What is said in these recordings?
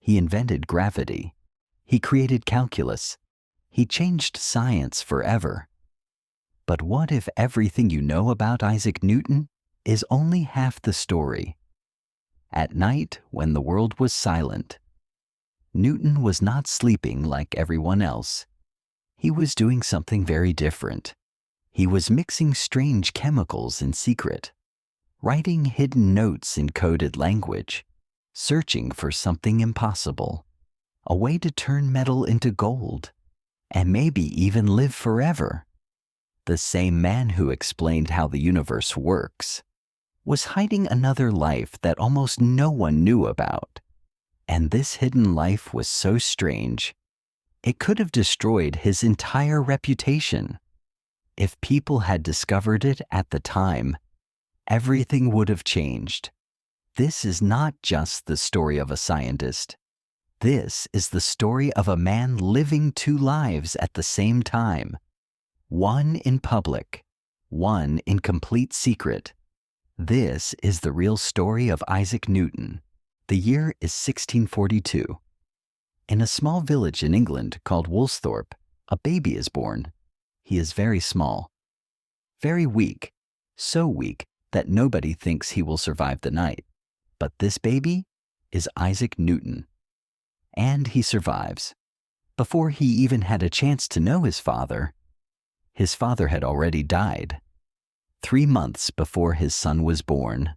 He invented gravity. He created calculus. He changed science forever. But what if everything you know about Isaac Newton is only half the story? At night, when the world was silent, Newton was not sleeping like everyone else. He was doing something very different. He was mixing strange chemicals in secret, writing hidden notes in coded language, searching for something impossible, a way to turn metal into gold, and maybe even live forever. The same man who explained how the universe works was hiding another life that almost no one knew about. And this hidden life was so strange, it could have destroyed his entire reputation. If people had discovered it at the time, everything would have changed. This is not just the story of a scientist. This is the story of a man living two lives at the same time. One in public, one in complete secret. This is the real story of Isaac Newton. The year is 1642. In a small village in England called Woolsthorpe, a baby is born. He is very small, very weak, so weak that nobody thinks he will survive the night. But this baby is Isaac Newton. And he survives. Before he even had a chance to know his father had already died. 3 months before his son was born.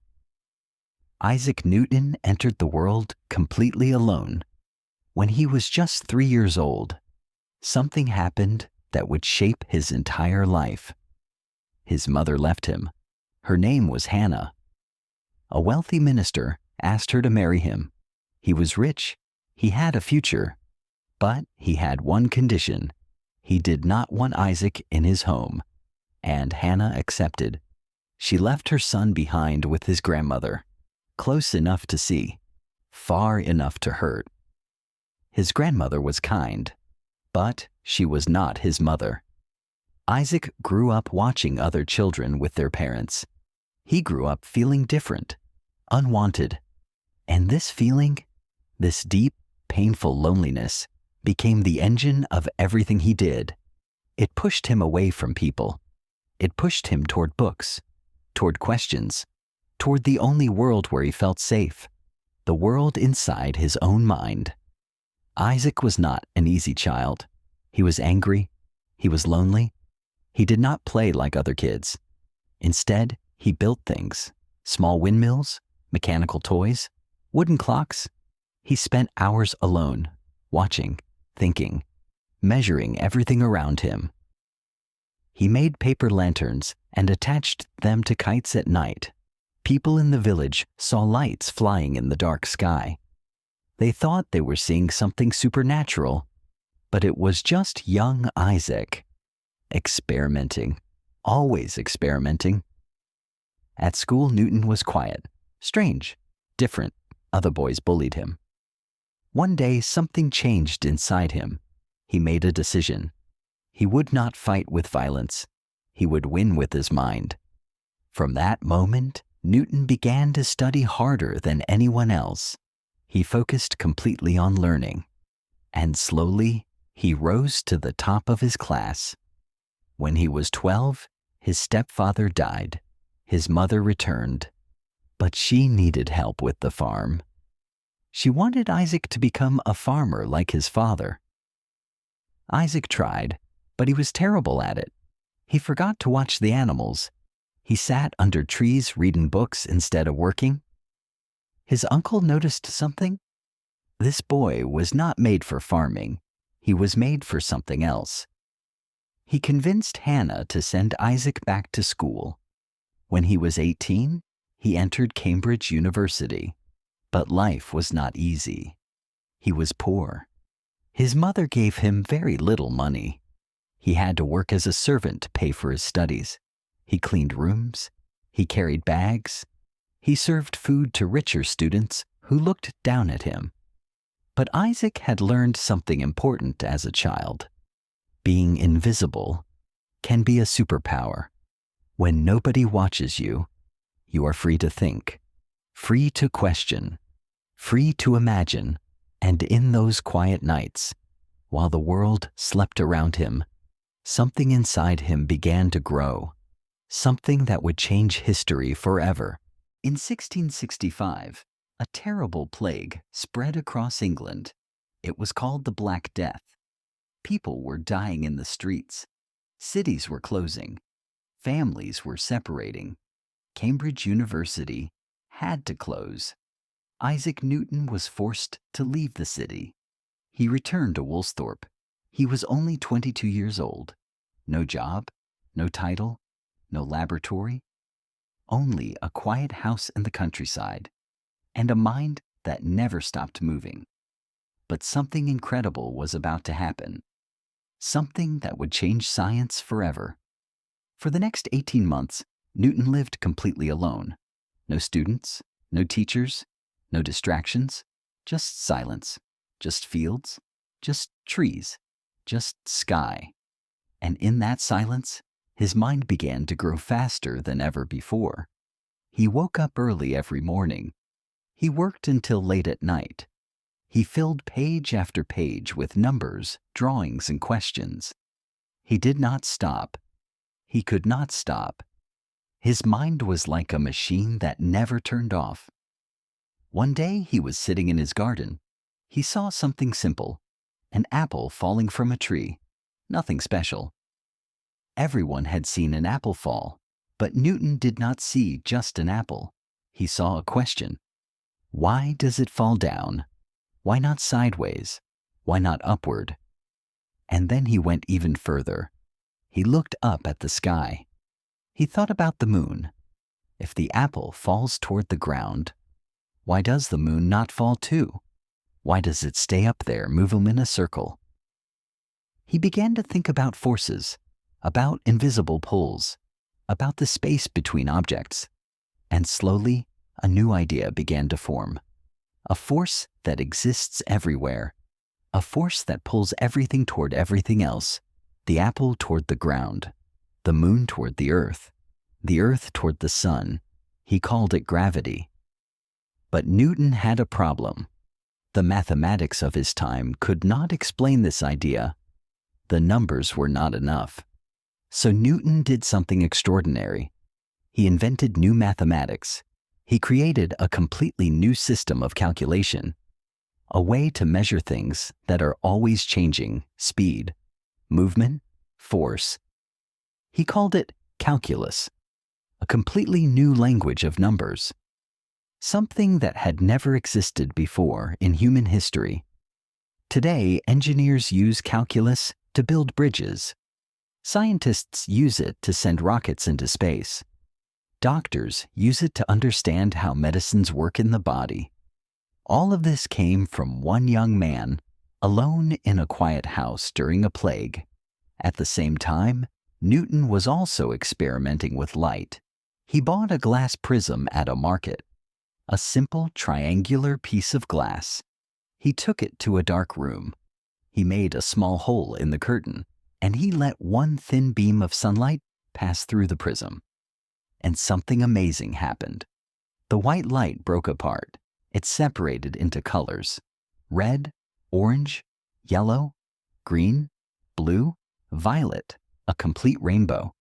Isaac Newton entered the world completely alone. When he was just 3 years old, something happened that would shape his entire life. His mother left him. Her name was Hannah. A wealthy minister asked her to marry him. He was rich. He had a future. But he had one condition. He did not want Isaac in his home. And Hannah accepted. She left her son behind with his grandmother, close enough to see, far enough to hurt. His grandmother was kind, but she was not his mother. Isaac grew up watching other children with their parents. He grew up feeling different, unwanted. And this feeling, this deep, painful loneliness, became the engine of everything he did. It pushed him away from people. It pushed him toward books, toward questions, toward the only world where he felt safe, the world inside his own mind. Isaac was not an easy child. He was angry. He was lonely. He did not play like other kids. Instead, he built things, small windmills, mechanical toys, wooden clocks. He spent hours alone, watching, thinking, measuring everything around him. He made paper lanterns and attached them to kites at night. People in the village saw lights flying in the dark sky. They thought they were seeing something supernatural, but it was just young Isaac, experimenting, always experimenting. At school, Newton was quiet, strange, different. Other boys bullied him. One day, something changed inside him. He made a decision. He would not fight with violence. He would win with his mind. From that moment, Newton began to study harder than anyone else. He focused completely on learning. And slowly, he rose to the top of his class. When he was 12, his stepfather died. His mother returned, but she needed help with the farm. She wanted Isaac to become a farmer like his father. Isaac tried, but he was terrible at it. He forgot to watch the animals. He sat under trees reading books instead of working. His uncle noticed something. This boy was not made for farming. He was made for something else. He convinced Hannah to send Isaac back to school. When he was 18, he entered Cambridge University. But life was not easy. He was poor. His mother gave him very little money. He had to work as a servant to pay for his studies. He cleaned rooms. He carried bags. He served food to richer students who looked down at him. But Isaac had learned something important as a child. Being invisible can be a superpower. When nobody watches you, you are free to think, free to question, free to imagine, And in those quiet nights, while the world slept around him, something inside him began to grow, something that would change history forever. In 1665, a terrible plague spread across England. It was called the Black Death. People were dying in the streets. Cities were closing. Families were separating. Cambridge University had to close. Isaac Newton was forced to leave the city. He returned to Woolsthorpe. He was only 22 years old. No job, no title, no laboratory, only a quiet house in the countryside, and a mind that never stopped moving. But something incredible was about to happen. Something that would change science forever. For the next 18 months, Newton lived completely alone. No students, no teachers, no distractions, just silence, just fields, just trees, just sky. And in that silence, his mind began to grow faster than ever before. He woke up early every morning. He worked until late at night. He filled page after page with numbers, drawings, and questions. He did not stop. He could not stop. His mind was like a machine that never turned off. One day he was sitting in his garden. He saw something simple, an apple falling from a tree. Nothing special. Everyone had seen an apple fall, but Newton did not see just an apple. He saw a question. Why does it fall down? Why not sideways? Why not upward? And then he went even further. He looked up at the sky. He thought about the moon. If the apple falls toward the ground, why does the moon not fall too? Why does it stay up there, moving in a circle? He began to think about forces, about invisible pulls, about the space between objects. And slowly, a new idea began to form. A force that exists everywhere. A force that pulls everything toward everything else. The apple toward the ground. The moon toward the earth toward the sun. He called it gravity. But Newton had a problem. The mathematics of his time could not explain this idea. The numbers were not enough. So Newton did something extraordinary. He invented new mathematics. He created a completely new system of calculation, a way to measure things that are always changing: speed, movement, force. He called it calculus, a completely new language of numbers, something that had never existed before in human history. Today, engineers use calculus to build bridges. Scientists use it to send rockets into space. Doctors use it to understand how medicines work in the body. All of this came from one young man, alone in a quiet house during a plague. At the same time, Newton was also experimenting with light. He bought a glass prism at a market, a simple triangular piece of glass. He took it to a dark room. He made a small hole in the curtain, and he let one thin beam of sunlight pass through the prism. And something amazing happened. The white light broke apart. It separated into colors: red, orange, yellow, green, blue, violet, a complete rainbow,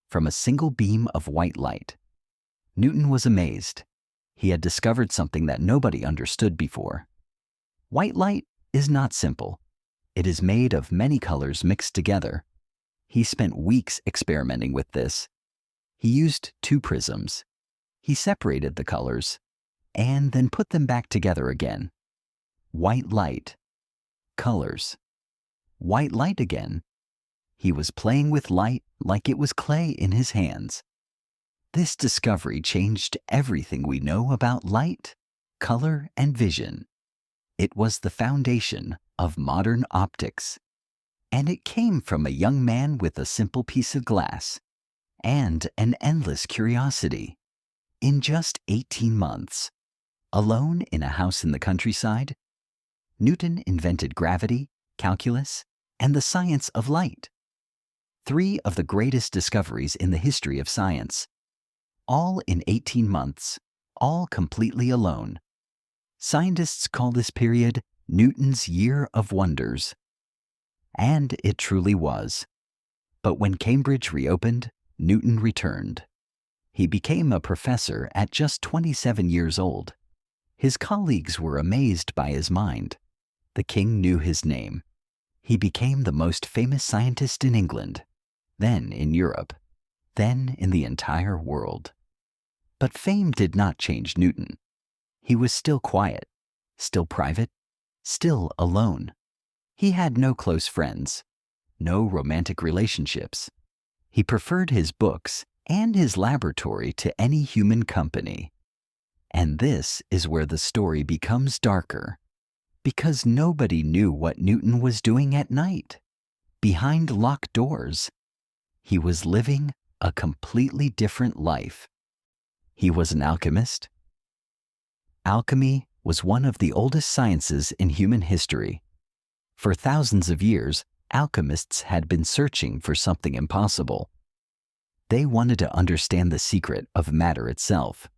from a single beam of white light. Newton was amazed. He had discovered something that nobody understood before. White light is not simple. It is made of many colors mixed together. He spent weeks experimenting with this. He used 2 prisms. He separated the colors and then put them back together again. White light, colors, white light again. He was playing with light like it was clay in his hands. This discovery changed everything we know about light, color, and vision. It was the foundation of modern optics. And it came from a young man with a simple piece of glass and an endless curiosity. In just 18 months, alone in a house in the countryside, Newton invented gravity, calculus, and the science of light. 3 of the greatest discoveries in the history of science. All in 18 months, all completely alone. Scientists call this period Newton's Year of Wonders. And it truly was. But when Cambridge reopened, Newton returned. He became a professor at just 27 years old. His colleagues were amazed by his mind. The king knew his name. He became the most famous scientist in England, then in Europe, then in the entire world. But fame did not change Newton. He was still quiet, still private, still alone. He had no close friends, no romantic relationships. He preferred his books and his laboratory to any human company. And this is where the story becomes darker, because nobody knew what Newton was doing at night. Behind locked doors, he was living a completely different life. He was an alchemist. Alchemy was one of the oldest sciences in human history. For thousands of years, alchemists had been searching for something impossible. They wanted to understand the secret of matter itself.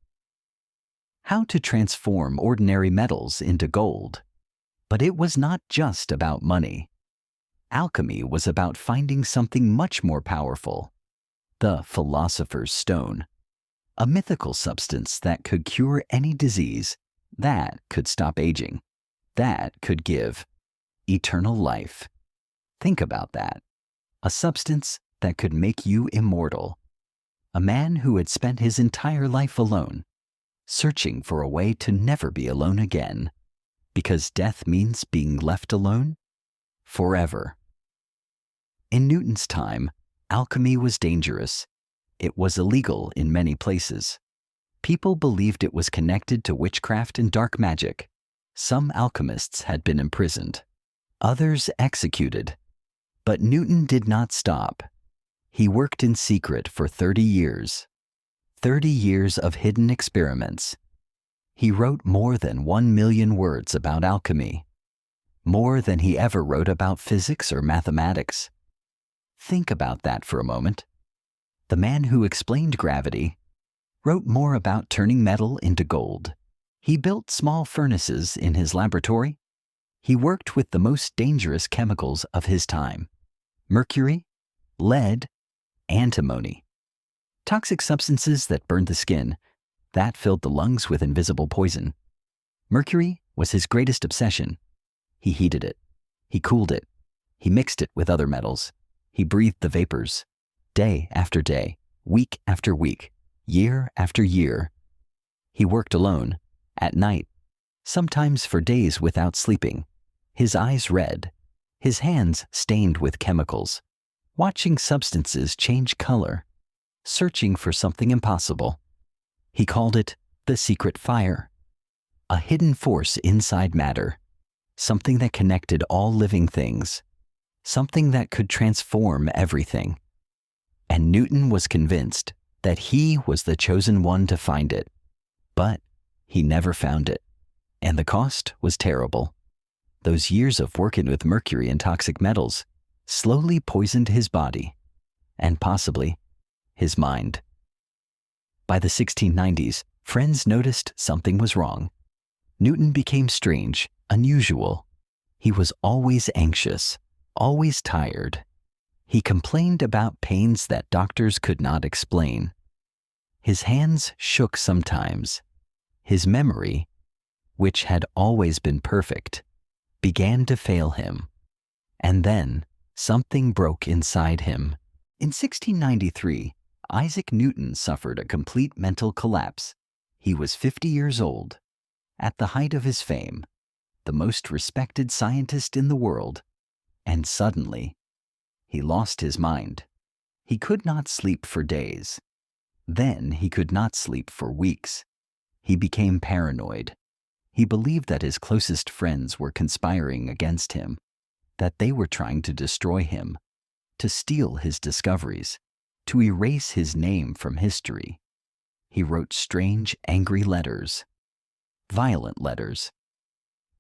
How to transform ordinary metals into gold. But it was not just about money. Alchemy was about finding something much more powerful, the philosopher's stone, a mythical substance that could cure any disease, that could stop aging, that could give eternal life. Think about that. A substance that could make you immortal. A man who had spent his entire life alone, searching for a way to never be alone again, because death means being left alone forever. In Newton's time, alchemy was dangerous. It was illegal in many places. People believed it was connected to witchcraft and dark magic. Some alchemists had been imprisoned, others executed. But Newton did not stop. He worked in secret for 30 years. 30 years of hidden experiments. He wrote more than 1 million words about alchemy, more than he ever wrote about physics or mathematics. Think about that for a moment. The man who explained gravity wrote more about turning metal into gold. He built small furnaces in his laboratory. He worked with the most dangerous chemicals of his time: mercury, lead, antimony. Toxic substances that burned the skin, that filled the lungs with invisible poison. Mercury was his greatest obsession. He heated it. He cooled it. He mixed it with other metals. He breathed the vapors. Day after day, week after week, year after year. He worked alone, at night, sometimes for days without sleeping, his eyes red, his hands stained with chemicals, watching substances change color, searching for something impossible. He called it the secret fire, a hidden force inside matter, something that connected all living things, something that could transform everything. And Newton was convinced that he was the chosen one to find it. But he never found it, and the cost was terrible. Those years of working with mercury and toxic metals slowly poisoned his body, and possibly his mind. By the 1690s, friends noticed something was wrong. Newton became strange, unusual. He was always anxious, always tired. He complained about pains that doctors could not explain. His hands shook sometimes. His memory, which had always been perfect, began to fail him. And then something broke inside him. In 1693, Isaac Newton suffered a complete mental collapse. He was 50 years old, at the height of his fame, the most respected scientist in the world, and suddenly, he lost his mind. He could not sleep for days. Then he could not sleep for weeks. He became paranoid. He believed that his closest friends were conspiring against him, that they were trying to destroy him, to steal his discoveries, to erase his name from history. He wrote strange, angry letters, violent letters,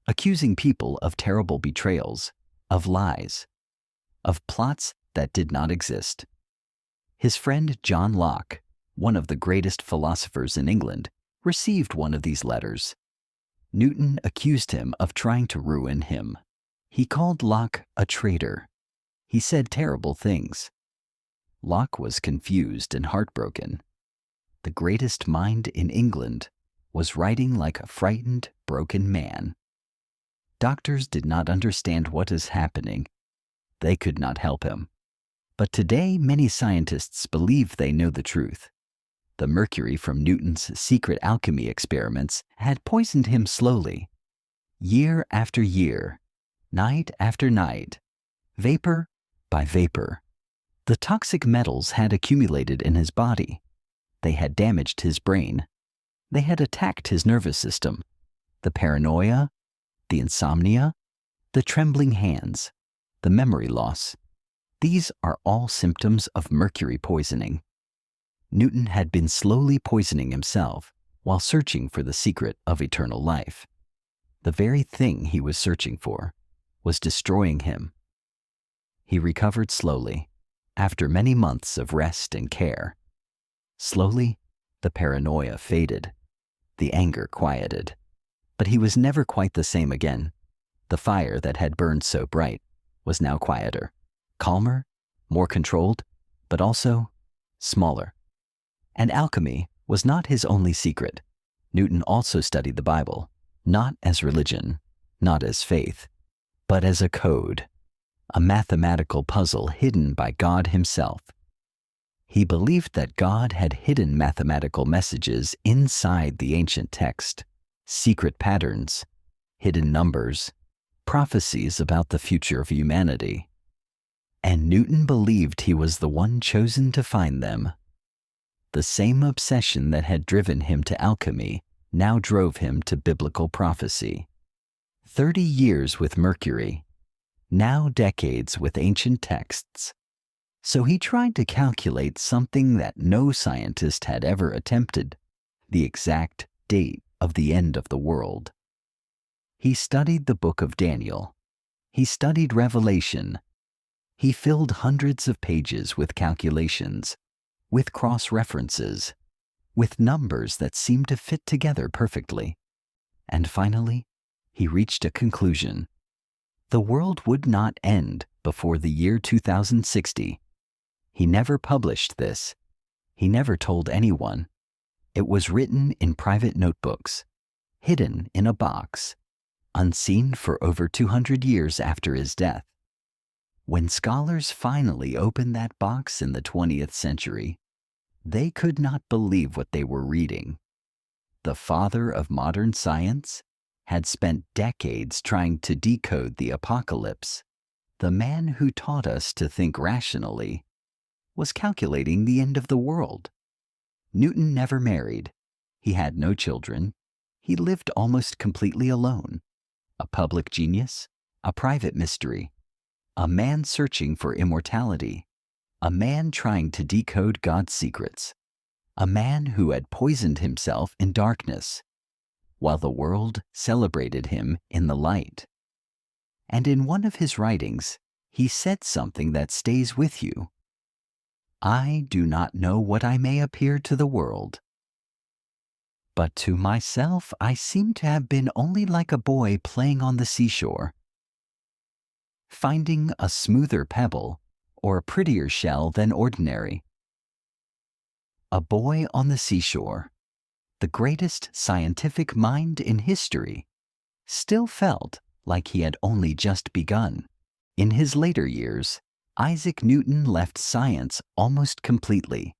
accusing people of terrible betrayals, of lies, of plots that did not exist. His friend John Locke, one of the greatest philosophers in England, received one of these letters. Newton accused him of trying to ruin him. He called Locke a traitor. He said terrible things. Locke was confused and heartbroken. The greatest mind in England was writing like a frightened, broken man. Doctors did not understand what is happening. They could not help him. But today, many scientists believe they know the truth. The mercury from Newton's secret alchemy experiments had poisoned him slowly. Year after year, night after night, vapor by vapor. The toxic metals had accumulated in his body. They had damaged his brain. They had attacked his nervous system. The paranoia, the insomnia, the trembling hands, the memory loss. These are all symptoms of mercury poisoning. Newton had been slowly poisoning himself while searching for the secret of eternal life. The very thing he was searching for was destroying him. He recovered slowly, after many months of rest and care. Slowly, the paranoia faded. The anger quieted. But he was never quite the same again. The fire that had burned so bright was now quieter, calmer, more controlled, but also smaller. And alchemy was not his only secret. Newton also studied the Bible, not as religion, not as faith, but as a code, a mathematical puzzle hidden by God himself. He believed that God had hidden mathematical messages inside the ancient text, secret patterns, hidden numbers, prophecies about the future of humanity. And Newton believed he was the one chosen to find them. The same obsession that had driven him to alchemy now drove him to biblical prophecy. 30 years with Mercury, now decades with ancient texts. So he tried to calculate something that no scientist had ever attempted, the exact date of the end of the world. He studied the book of Daniel. He studied Revelation. He filled hundreds of pages with calculations, with cross-references, with numbers that seemed to fit together perfectly. And finally, he reached a conclusion. The world would not end before the year 2060. He never published this. He never told anyone. It was written in private notebooks, hidden in a box, unseen for over 200 years after his death. When scholars finally opened that box in the 20th century, they could not believe what they were reading. The father of modern science had spent decades trying to decode the apocalypse. The man who taught us to think rationally was calculating the end of the world. Newton never married. He had no children. He lived almost completely alone. A public genius, a private mystery, a man searching for immortality, a man trying to decode God's secrets, a man who had poisoned himself in darkness, while the world celebrated him in the light. And in one of his writings, he said something that stays with you. I do not know what I may appear to the world, but to myself I seem to have been only like a boy playing on the seashore, finding a smoother pebble or a prettier shell than ordinary. A boy on the seashore, the greatest scientific mind in history, still felt like he had only just begun. In his later years, Isaac Newton left science almost completely.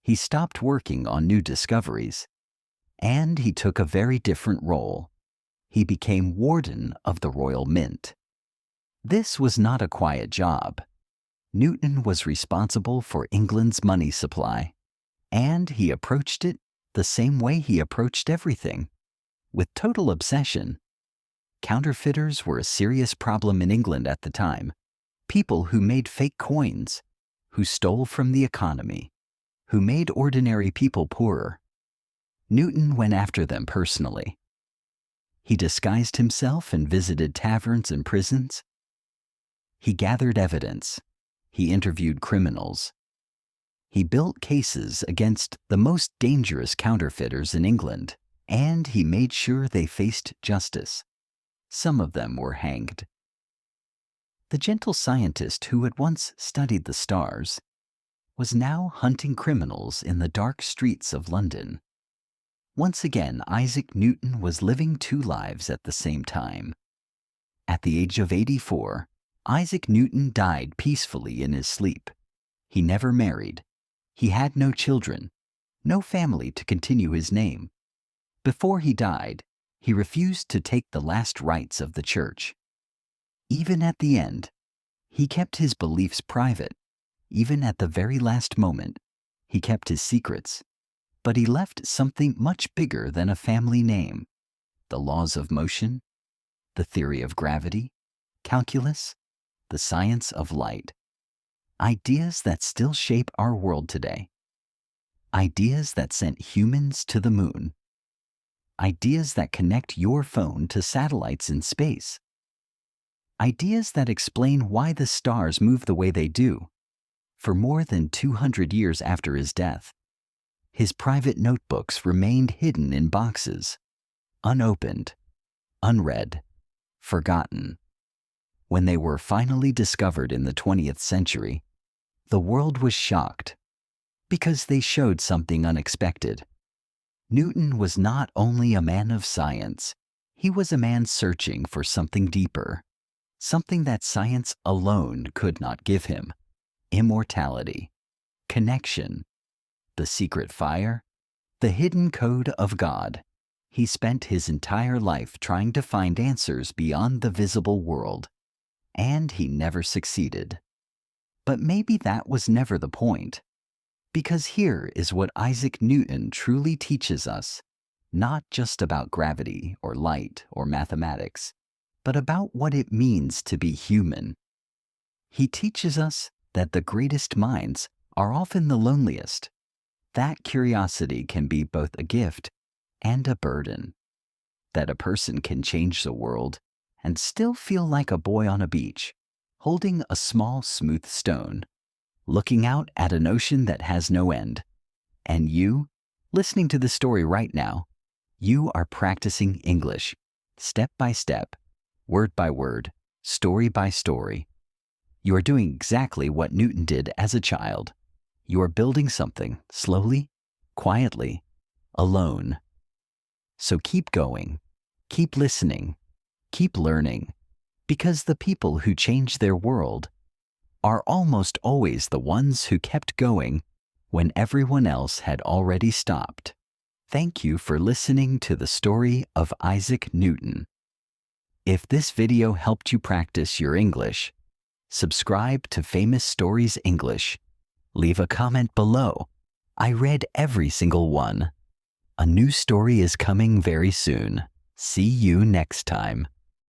He stopped working on new discoveries, and he took a very different role. He became warden of the Royal Mint. This was not a quiet job. Newton was responsible for England's money supply, and he approached it the same way he approached everything, with total obsession. Counterfeiters were a serious problem in England at the time. People who made fake coins, who stole from the economy, who made ordinary people poorer. Newton went after them personally. He disguised himself and visited taverns and prisons. He gathered evidence. He interviewed criminals. He built cases against the most dangerous counterfeiters in England, and he made sure they faced justice. Some of them were hanged. The gentle scientist who had once studied the stars was now hunting criminals in the dark streets of London. Once again, Isaac Newton was living two lives at the same time. At the age of 84, Isaac Newton died peacefully in his sleep. He never married. He had no children, no family to continue his name. Before he died, he refused to take the last rites of the church. Even at the end, he kept his beliefs private. Even at the very last moment, he kept his secrets. But he left something much bigger than a family name: the laws of motion, the theory of gravity, calculus, the science of light. Ideas that still shape our world today. Ideas that sent humans to the moon. Ideas that connect your phone to satellites in space. Ideas that explain why the stars move the way they do. For more than 200 years after his death, his private notebooks remained hidden in boxes, unopened, unread, forgotten. When they were finally discovered in the 20th century, the world was shocked because they showed something unexpected. Newton was not only a man of science, he was a man searching for something deeper, something that science alone could not give him: immortality, connection, the secret fire, the hidden code of God. He spent his entire life trying to find answers beyond the visible world, and he never succeeded. But maybe that was never the point, because here is what Isaac Newton truly teaches us, not just about gravity or light or mathematics, but about what it means to be human. He teaches us that the greatest minds are often the loneliest. That curiosity can be both a gift and a burden. That a person can change the world and still feel like a boy on a beach, holding a small smooth stone, looking out at an ocean that has no end. And you, listening to the story right now, you are practicing English, step by step, word by word, story by story. You are doing exactly what Newton did as a child. You are building something slowly, quietly, alone. So keep going, keep listening, keep learning, because the people who change their world are almost always the ones who kept going when everyone else had already stopped. Thank you for listening to the story of Isaac Newton. If this video helped you practice your English, subscribe to Famous Stories English. Leave a comment below. I read every single one. A new story is coming very soon. See you next time.